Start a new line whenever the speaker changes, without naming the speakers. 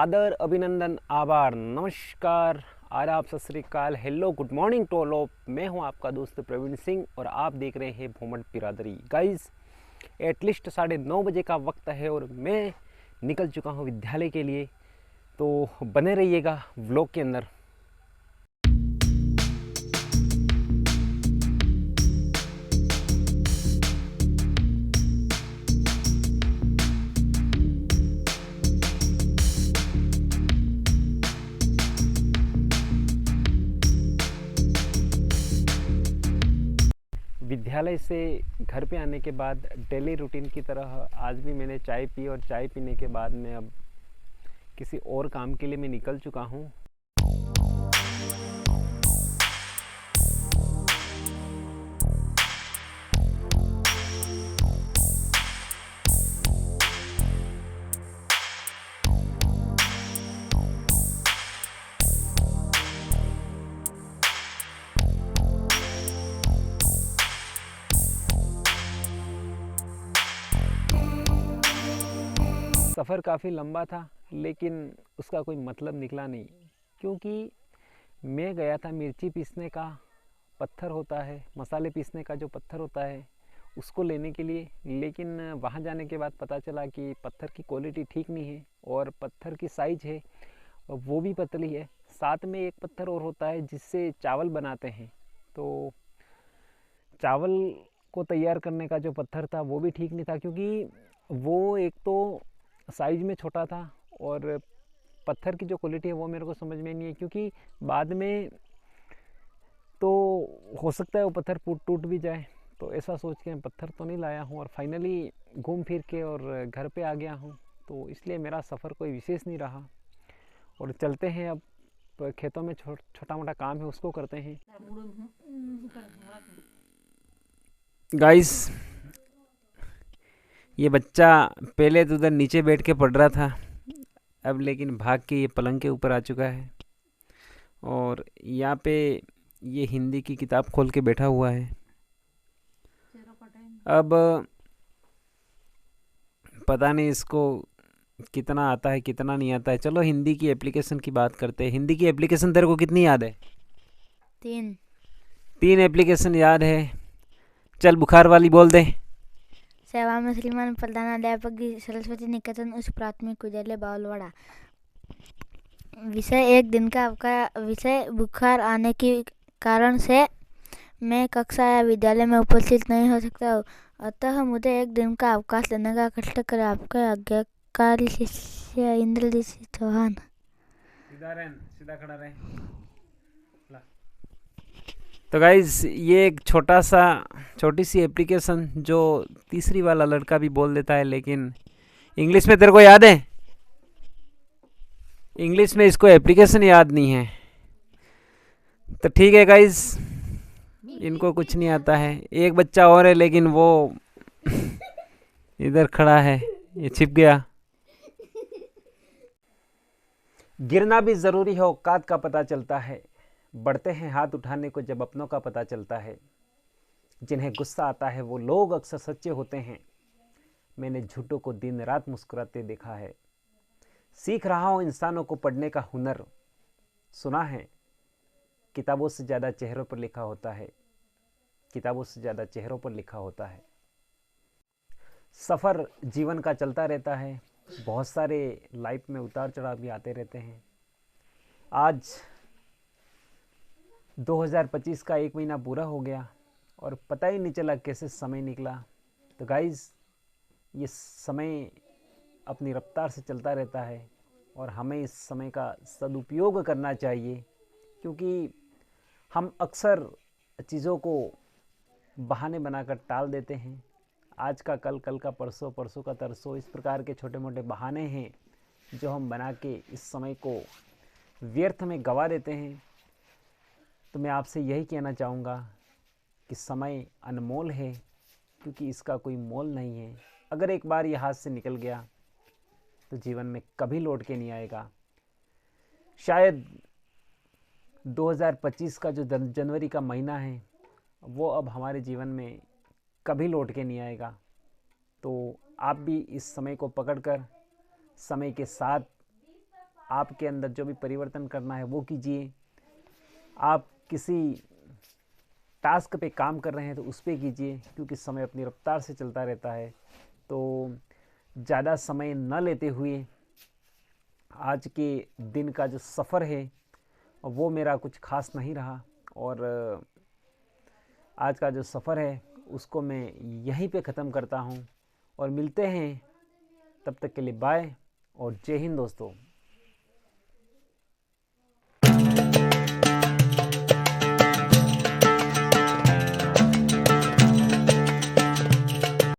आदर, अभिनंदन, आभार, नमस्कार, आदाब, सत श्री अकाल, hello, good morning to all of. मैं हूं आपका दोस्त प्रवीण सिंह और आप देख रहे हैं भूमंड बिरादरी। गाइस, एटलीस्ट 9:30 बजे का वक्त है और मैं निकल चुका हूं विद्यालय के लिए। तो बने रहिएगा व्लॉग के अंदर। विद्यालय से घर पे आने के बाद डेली रूटीन की तरह आज भी मैंने चाय पी और चाय पीने के बाद मैं अब किसी और काम के लिए मैं निकल चुका हूँ। सफ़र काफ़ी लंबा था लेकिन उसका कोई मतलब निकला नहीं, क्योंकि मैं गया था मिर्ची पीसने का पत्थर होता है, मसाले पीसने का जो पत्थर होता है उसको लेने के लिए। लेकिन वहाँ जाने के बाद पता चला कि पत्थर की क्वालिटी ठीक नहीं है और पत्थर की साइज़ है वो भी पतली है। साथ में एक पत्थर और होता है जिससे चावल बनाते हैं, तो चावल को तैयार करने का जो पत्थर था वो भी ठीक नहीं था, क्योंकि वो एक तो साइज़ में छोटा था और पत्थर की जो क्वालिटी है वो मेरे को समझ में नहीं है, क्योंकि बाद में तो हो सकता है वो पत्थर टूट भी जाए। तो ऐसा सोच के मैं पत्थर तो नहीं लाया हूँ और फाइनली घूम फिर के और घर पे आ गया हूँ। तो इसलिए मेरा सफ़र कोई विशेष नहीं रहा और चलते हैं अब खेतों में। छोटा मोटा काम है उसको करते हैं। गाइस, ये बच्चा पहले तो उधर नीचे बैठ के पढ़ रहा था, अब लेकिन भाग के ये पलंग के ऊपर आ चुका है और यहाँ पे ये हिंदी की किताब खोल के बैठा हुआ है। अब पता नहीं इसको कितना आता है कितना नहीं आता है। चलो हिंदी की एप्लीकेशन की बात करते हैं। हिंदी की एप्लीकेशन तेरे को कितनी याद है? 3 एप्लीकेशन याद है। चल बुखार वाली बोल दे।
सेवा में श्रीमान प्रधानाध्यापक सरस्वती निकेतन उच्च प्राथमिक विद्यालय बावलवाड़ा। विषय एक दिन का आपका विषय बुखार आने के कारण से मैं कक्षा या विद्यालय में उपस्थित नहीं हो सकता हूँ, अतः मुझे एक दिन का अवकाश लेने का कष्ट कर आपके आज्ञाकारी शिष्य इंद्रजीत चौहान।
सीधा खड़ा रहे। तो गाइज, ये एक छोटी सी एप्लीकेशन जो तीसरी वाला लड़का भी बोल देता है, लेकिन इंग्लिश में तेरे को याद है? इंग्लिश में इसको एप्लीकेशन याद नहीं है। तो ठीक है गाइज, इनको कुछ नहीं आता है। एक बच्चा और है लेकिन वो इधर खड़ा है, ये छिप गया। गिरना भी ज़रूरी है, औकात का पता चलता है। बढ़ते हैं हाथ उठाने को जब अपनों का पता चलता है। जिन्हें गुस्सा आता है वो लोग अक्सर सच्चे होते हैं। मैंने झूठों को दिन रात मुस्कुराते देखा है। सीख रहा हूँ इंसानों को पढ़ने का हुनर। सुना है किताबों से ज़्यादा चेहरों पर लिखा होता है। किताबों से ज़्यादा चेहरों पर लिखा होता है। सफ़र जीवन का चलता रहता है। बहुत सारे लाइफ में उतार चढ़ाव भी आते रहते हैं। आज 2025 का 1 महीना पूरा हो गया और पता ही नहीं चला कैसे समय निकला। तो गाइज़, ये समय अपनी रफ्तार से चलता रहता है और हमें इस समय का सदुपयोग करना चाहिए, क्योंकि हम अक्सर चीज़ों को बहाने बनाकर टाल देते हैं। आज का कल, कल का परसों, परसों का तरसों, इस प्रकार के छोटे मोटे बहाने हैं जो हम बना के इस समय को व्यर्थ में गंवा देते हैं। तो मैं आपसे यही कहना चाहूँगा कि समय अनमोल है, क्योंकि इसका कोई मोल नहीं है। अगर एक बार ये हाथ से निकल गया तो जीवन में कभी लौट के नहीं आएगा। शायद 2025 का जो जनवरी का महीना है वो अब हमारे जीवन में कभी लौट के नहीं आएगा। तो आप भी इस समय को पकड़कर समय के साथ आपके अंदर जो भी परिवर्तन करना है वो कीजिए। आप किसी टास्क पे काम कर रहे हैं तो उस पे कीजिए, क्योंकि समय अपनी रफ्तार से चलता रहता है। तो ज़्यादा समय न लेते हुए आज के दिन का जो सफ़र है वो मेरा कुछ खास नहीं रहा, और आज का जो सफ़र है उसको मैं यहीं पे ख़त्म करता हूँ। और मिलते हैं, तब तक के लिए बाय और जय हिंद दोस्तों।